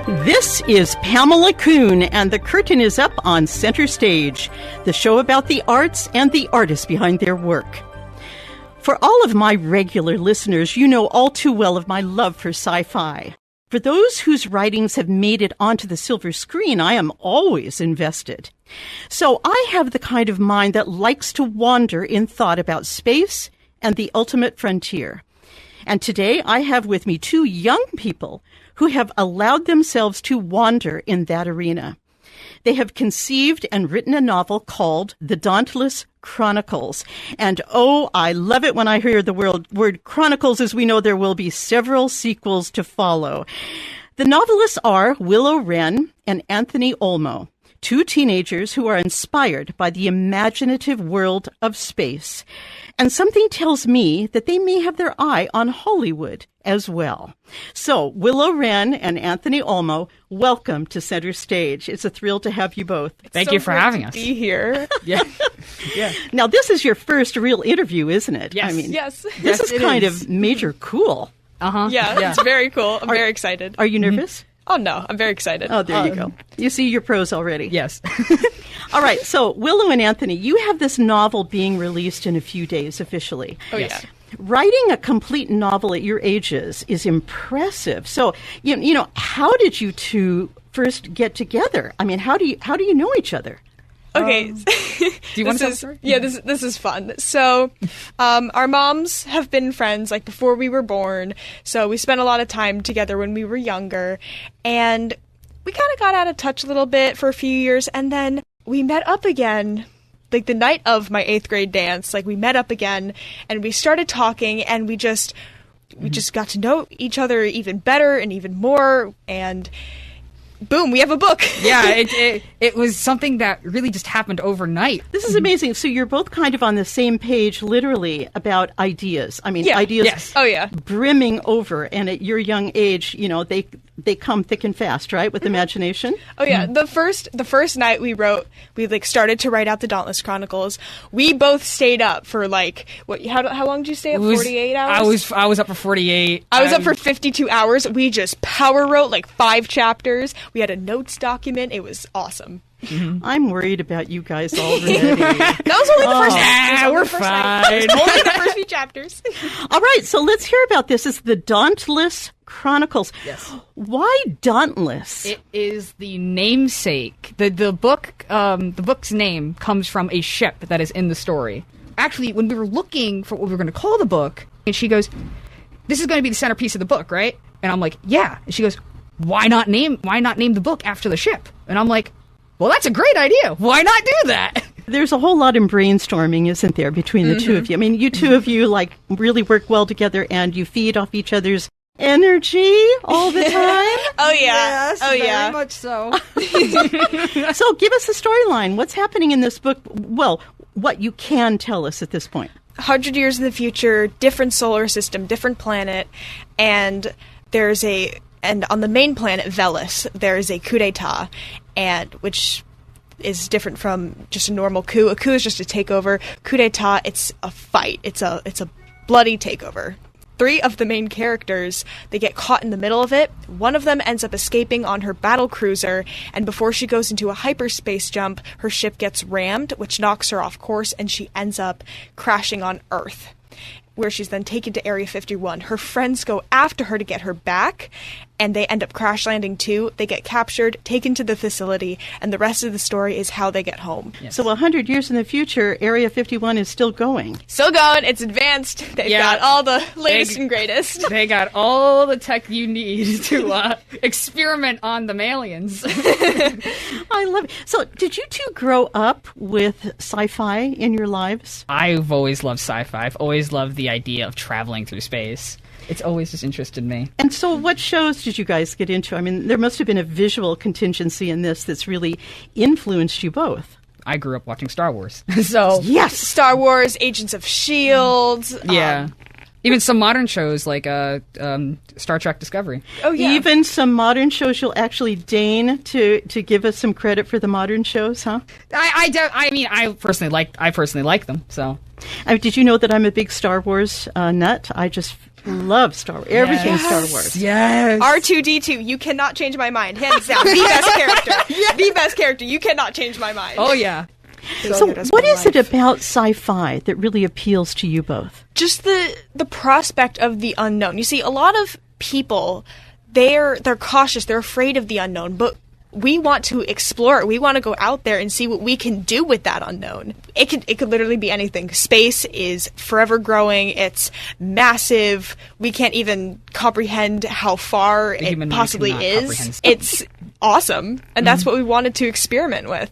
This is Pamela Kuhn, and the curtain is up on Center Stage, the show about the arts and the artists behind their work. For all of my regular listeners, you know all too well of my love for sci-fi. For those whose writings have made it onto the silver screen, I am always invested. So I have the kind of mind that likes to wander in thought about space and the ultimate frontier. And today I have with me two young people who have allowed themselves to wander in that arena. They have conceived and written a novel called The Dauntless Chronicles. And oh, I love it when I hear the word chronicles, as we know there will be several sequels to follow. The novelists are Willow Wren and Anthony Olmo, two teenagers who are inspired by the imaginative world of space. And something tells me that they may have their eye on Hollywood as well. So, Willow Wren and Anthony Olmo, welcome to Center Stage. It's a thrill to have you both. Thank you for having us. Be here. Yeah. Now, this is your first real interview, isn't it? Yes. I mean, Yes. This is kind of major cool. Yeah, it's very cool. I'm very excited. Are you nervous? Oh, no, I'm very excited. Oh, there you go. You see your pros already. Yes. All right. So, Willow and Anthony, you have this novel being released in a few days officially. Oh, Yes. yeah. Writing a complete novel at your ages is impressive. So, you know, how did you two first get together? I mean, how do you know each other? Okay. Do you want to tell the story? Yeah, this is fun. So, our moms have been friends like before we were born. So we spent a lot of time together when we were younger, and we kind of got out of touch a little bit for a few years, and then we met up again. Like the night of my 8th grade dance, like we met up again and we started talking, and we just got to know each other even better and even more, and boom, we have a book. Yeah, it was something that really just happened overnight. This is amazing. So you're both kind of on the same page, literally, about ideas. I mean, Yeah. ideas Yes. Oh, yeah. brimming over. And at your young age, you know, they come thick and fast, right, with imagination? Oh yeah, the first night we started to write out the Dauntless Chronicles. We both stayed up for like how long did you stay up? 48 hours. I was up for 48. I was up for 52 hours. We just power wrote like 5 chapters. We had a notes document. It was awesome. I'm worried about you guys already. That was only the first. we're fine. Only the first few chapters. All right, so let's hear about this. It's the Dauntless Chronicles. Yes. Why Dauntless? It is the namesake. The book's name comes from a ship that is in the story. Actually, when we were looking for what we were going to call the book, and she goes, "This is going to be the centerpiece of the book, right?" And I'm like, "Yeah." And she goes, Why not name the book after the ship?" And I'm like, "Well, that's a great idea. Why not do that?" There's a whole lot in brainstorming, isn't there, between the two of you? I mean, you two of you, like, really work well together, and you feed off each other's energy all the time. Oh yeah. Yes, oh yeah. very much so. So give us the storyline. What's happening in this book? Well, what you can tell us at this point. 100 years in the future, different solar system, different planet, and on the main planet, Velis, there is a coup d'etat, and which is different from just a normal coup. A coup is just a takeover. Coup d'etat, it's a fight. It's a bloody takeover. 3 of the main characters, they get caught in the middle of it. One of them ends up escaping on her battle cruiser, and before she goes into a hyperspace jump, her ship gets rammed, which knocks her off course, and she ends up crashing on Earth, where she's then taken to Area 51. Her friends go after her to get her back, and they end up crash landing too. They get captured, taken to the facility, and the rest of the story is how they get home. Yes. So 100 years in the future, Area 51 is still going. Still going. It's advanced. They've got all the latest and greatest. They got all the tech you need to experiment on the aliens. I love it. So did you two grow up with sci-fi in your lives? I've always loved sci-fi. I've always loved the idea of traveling through space. It's always just interested me. And so what shows did you guys get into? I mean, there must have been a visual contingency in this that's really influenced you both. I grew up watching Star Wars. So Yes! Star Wars, Agents of S.H.I.E.L.D. yeah. Even some modern shows like Star Trek Discovery. Oh, yeah. Even some modern shows, you'll actually deign to give us some credit for the modern shows, huh? I personally like them. So Did you know that I'm a big Star Wars nut? I just Love Star Wars. Everything Star Wars. Yes. R2-D2, you cannot change my mind. Hands down, the best character. The best character. You cannot change my mind. Oh, yeah. So what is it about sci-fi that really appeals to you both? Just the prospect of the unknown. You see, a lot of people, they're cautious, they're afraid of the unknown, but we want to explore it. We want to go out there and see what we can do with that unknown. It could literally be anything. Space is forever growing. It's massive. We can't even comprehend how far it possibly is. It's awesome, and that's what we wanted to experiment with.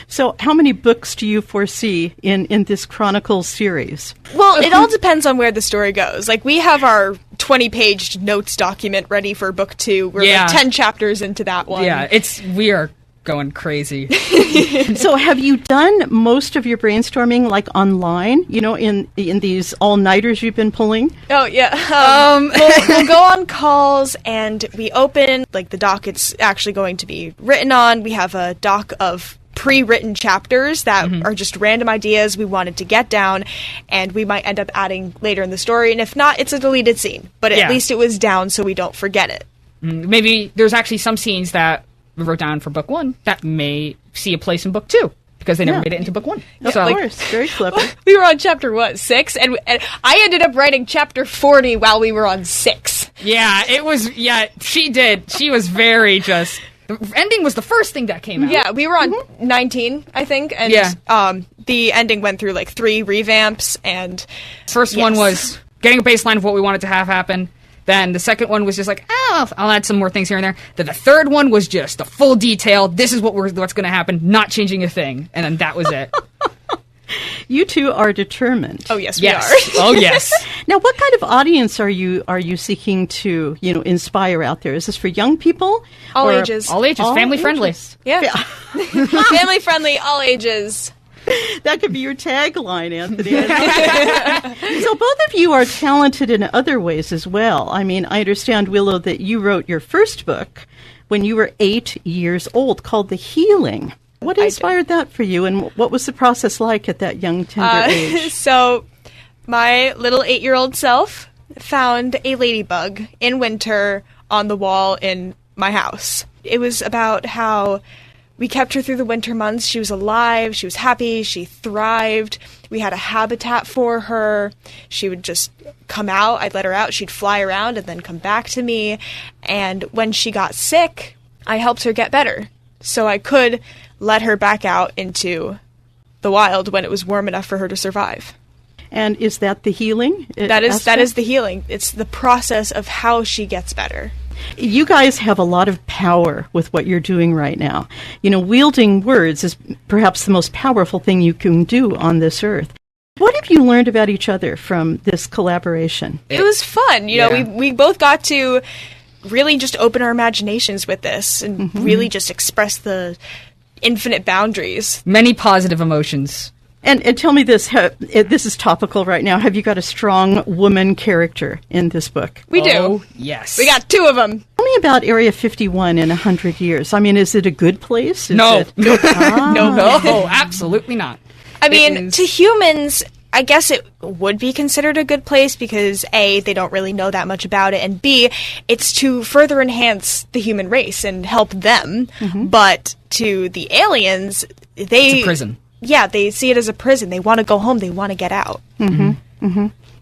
So how many books do you foresee in this Chronicles series? Well, it all depends on where the story goes. Like, we have our 20-page notes document ready for book 2. We're like 10 chapters into that one. Yeah, we are going crazy. So have you done most of your brainstorming like online, in these all-nighters you've been pulling? Oh, yeah. We'll go on calls, and we open, like, the doc it's actually going to be written on. We have a doc of pre-written chapters that are just random ideas we wanted to get down, and we might end up adding later in the story, and if not, it's a deleted scene. But at least it was down so we don't forget it. Maybe there's actually some scenes that we wrote down for book 1 that may see a place in book 2 because they never made it into book 1. Of course, very clever. We were on chapter 6, and I ended up writing chapter 40 while we were on 6. Yeah, it was. Yeah, she did. She was very just. The ending was the first thing that came out. Yeah, we were on 19, I think, and the ending went through like 3 revamps, and first one was getting a baseline of what we wanted to have happen. Then the second one was just like, I'll add some more things here and there. Then the third one was just the full detail. This is what's going to happen, not changing a thing, and then that was it. You two are determined. Oh yes, we are. Oh yes. Now, what kind of audience are you seeking to inspire out there? Is this for young people? All ages. All ages. Family friendly. Yeah. Family friendly. All ages. That could be your tagline, Anthony. So both of you are talented in other ways as well. I mean, I understand, Willow, that you wrote your first book when you were 8 years old, called The Healing. What inspired that for you, and what was the process like at that young, tender age? So, my little 8-year-old self found a ladybug in winter on the wall in my house. It was about how we kept her through the winter months. She was alive, she was happy, she thrived. We had a habitat for her. She would just come out, I'd let her out, she'd fly around and then come back to me. And when she got sick, I helped her get better, so I could let her back out into the wild when it was warm enough for her to survive. And is that the healing? That is the healing. It's the process of how she gets better. You guys have a lot of power with what you're doing right now. Wielding words is perhaps the most powerful thing you can do on this earth. What have you learned about each other from this collaboration? It was fun. We both got to really just open our imaginations with this and really just express the infinite boundaries. Many positive emotions. And tell me this, this is topical right now. Have you got a strong woman character in this book? We do. Oh, yes. We got 2 of them. Tell me about Area 51 in 100 years. I mean, is it a good place? No, absolutely not. I mean, to humans, I guess it would be considered a good place because A, they don't really know that much about it, and B, it's to further enhance the human race and help them. But to the aliens, it's a prison. Yeah, they see it as a prison. They want to go home. They want to get out.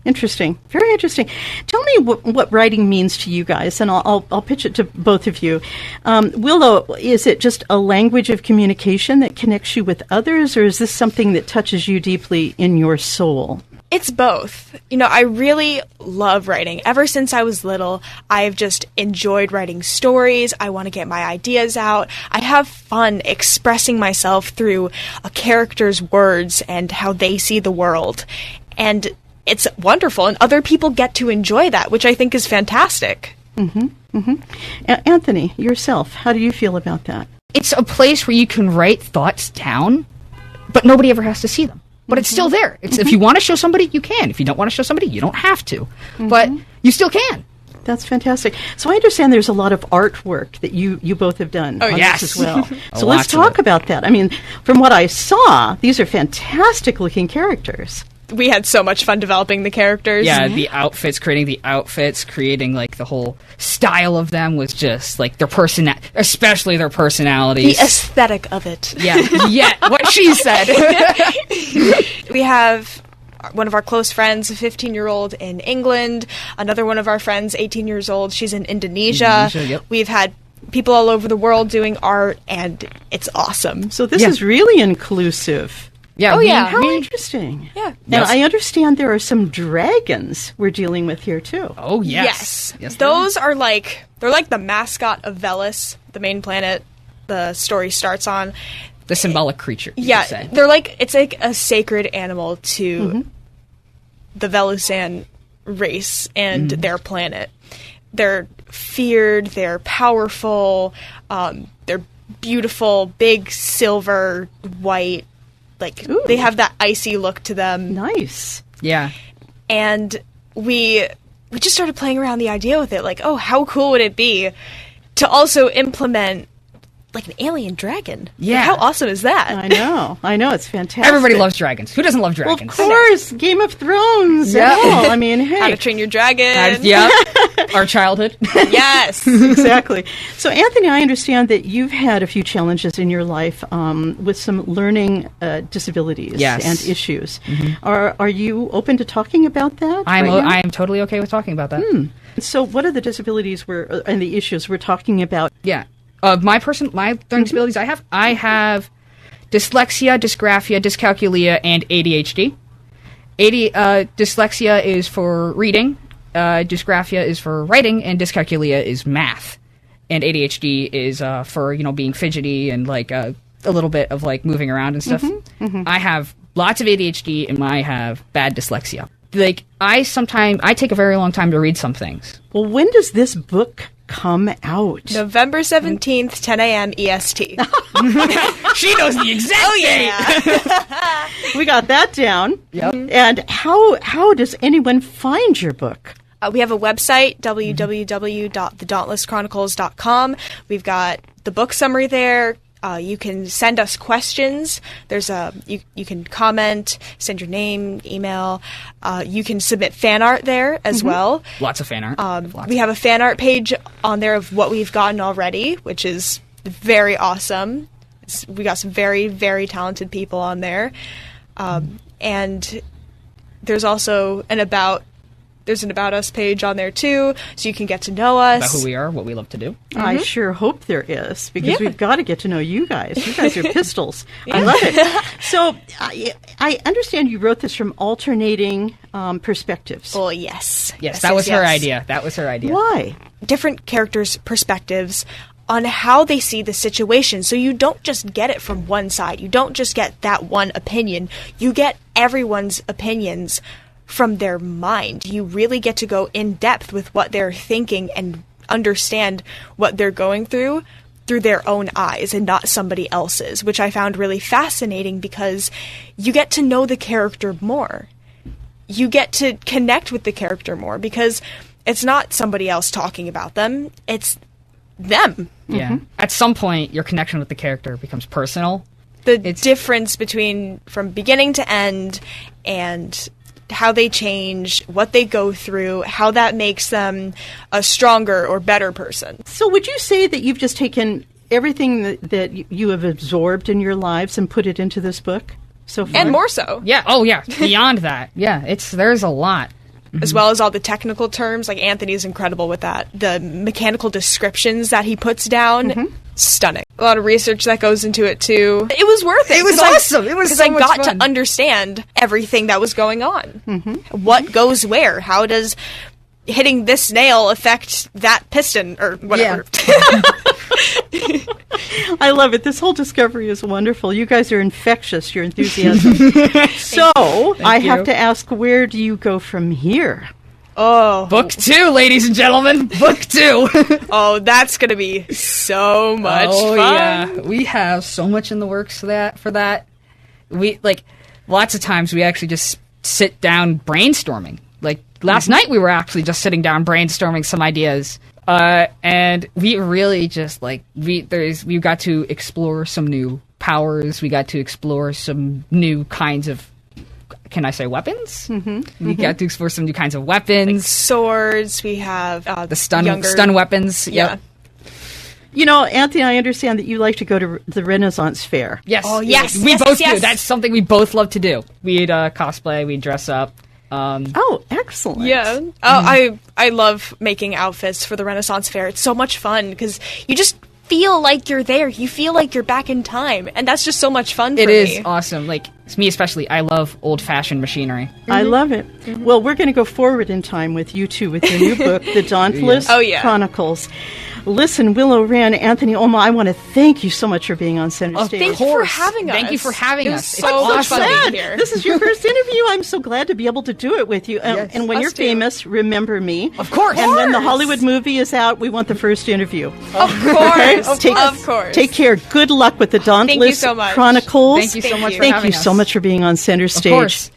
Interesting. Very interesting. Tell me what writing means to you guys, and I'll pitch it to both of you. Willow, is it just a language of communication that connects you with others, or is this something that touches you deeply in your soul? It's both. I really love writing. Ever since I was little, I've just enjoyed writing stories. I want to get my ideas out. I have fun expressing myself through a character's words and how they see the world. And it's wonderful, and other people get to enjoy that, which I think is fantastic. Anthony, yourself, how do you feel about that? It's a place where you can write thoughts down, but nobody ever has to see them. But it's still there. It's if you want to show somebody, you can. If you don't want to show somebody, you don't have to. But you still can. That's fantastic. So I understand there's a lot of artwork that you both have done on this as well. So let's talk about that. I mean, from what I saw, these are fantastic looking characters. we had so much fun developing the characters. Yeah, the outfits, creating like the whole style of them was just like their especially their personalities. The aesthetic of it. Yeah, what she said. We have one of our close friends, a 15-year-old in England, another one of our friends, 18 years old, she's in Indonesia. Yep. We've had people all over the world doing art, and it's awesome. So this is really inclusive. Yeah. Oh, yeah. How interesting. Yeah. And I understand there are some dragons we're dealing with here, too. Oh, yes. Those are they're like the mascot of Velis, the main planet the story starts on. The symbolic creature. Yeah, they're it's like a sacred animal to the Velusan race and their planet. They're feared, they're powerful, they're beautiful, big silver, white, they have that icy look to them. Nice. Yeah. And we just started playing around the idea with it, how cool would it be to also implement an alien dragon? Yeah. How awesome is that? I know, it's fantastic. Everybody loves dragons. Who doesn't love dragons? Well, of course, Game of Thrones. Yeah. I mean, hey. How to Train Your Dragon. Yeah. Our childhood. Yes. Exactly. So, Anthony, I understand that you've had a few challenges in your life with some learning disabilities and issues. Are you open to talking about that? I am totally okay with talking about that. So, what are the disabilities and the issues we're talking about? Yeah. My learning disabilities, I have dyslexia, dysgraphia, dyscalculia, and ADHD. Dyslexia is for reading, dysgraphia is for writing, and dyscalculia is math. And ADHD is for being fidgety and a little bit of moving around and stuff. I have lots of ADHD and I have bad dyslexia. I take a very long time to read some things. Well, when does this book come out? November 17th, 10 a.m. EST. She knows the exact date. We got that down. Yep. And how does anyone find your book? We have a website, www.thedauntlesschronicles.com. We've got the book summary there. You can send us questions. There's you can comment, send your name, email. You can submit fan art there as well. Lots of fan art. We have a fan art page on there of what we've gotten already, which is very awesome. We got some very, very talented people on there. And there's also an About Us page on there, too, so you can get to know us. About who we are, what we love to do. I sure hope there is, because we've got to get to know you guys. You guys are pistols. I love it. So I understand you wrote this from alternating perspectives. Well, yes. Yes, that was her idea. Why? Different characters' perspectives on how they see the situation. So you don't just get it from one side. You don't just get that one opinion. You get everyone's opinions from their mind. You really get to go in depth with what they're thinking and understand what they're going through their own eyes and not somebody else's, which I found really fascinating because you get to know the character more. You get to connect with the character more because it's not somebody else talking about them. It's them. Yeah. At some point, your connection with the character becomes personal. It's difference between from beginning to end and how they change, what they go through, how that makes them a stronger or better person. So would you say that you've just taken everything that you have absorbed in your lives and put it into this book so far? And more so. Yeah. Oh, yeah. Beyond that. Yeah. There's a lot. As well as all the technical terms. Anthony's incredible with that. The mechanical descriptions that he puts down, stunning. A lot of research that goes into it, too. It was worth it. It was awesome. It was so much fun. Because I got to understand everything that was going on. What goes where? How does hitting this nail affect that piston or whatever? Yeah. I love it. This whole discovery is wonderful. You guys are infectious, your enthusiasm. So, I have to ask, where do you go from here? Oh. Book 2, ladies and gentlemen. Book 2. Oh, that's going to be so much fun. Yeah. We have so much in the works for that. We, lots of times we actually just sit down brainstorming. Last night we were actually just sitting down brainstorming some ideas. And we really just we got to explore some new powers. We got to explore some new kinds of can I say weapons? Mm-hmm. You get to explore some new kinds of weapons. Like swords, we have the stun weapons. Yeah. Yep. You know, Anthony, I understand that you like to go to the Renaissance Fair. Yes. Oh, yes. We yes, both yes. do. That's something we both love to do. We'd cosplay, we'd dress up. Oh, excellent. Yeah. Oh, I love making outfits for the Renaissance Fair. It's so much fun because you just feel like you're there. You feel like you're back in time, and that's just so much fun for me. It is awesome. Like, me especially, I love old-fashioned machinery. I love it. Well, we're going to go forward in time with you two with your new book, The Dauntless Chronicles. Listen, Willow Wren, Anthony Olma, I want to thank you so much for being on Center Stage. Thank you for having us. Thank you for having us. It's so much fun to be here. This is your first interview. I'm so glad to be able to do it with you. And when us you're too. famous, remember me. Of course. And when the Hollywood movie is out, we want the first interview. Of course. Of course. Take care. Good luck with the Dauntless so much. Chronicles. Thank you so much for Thank having you us. so much for being on Center Stage. Of course.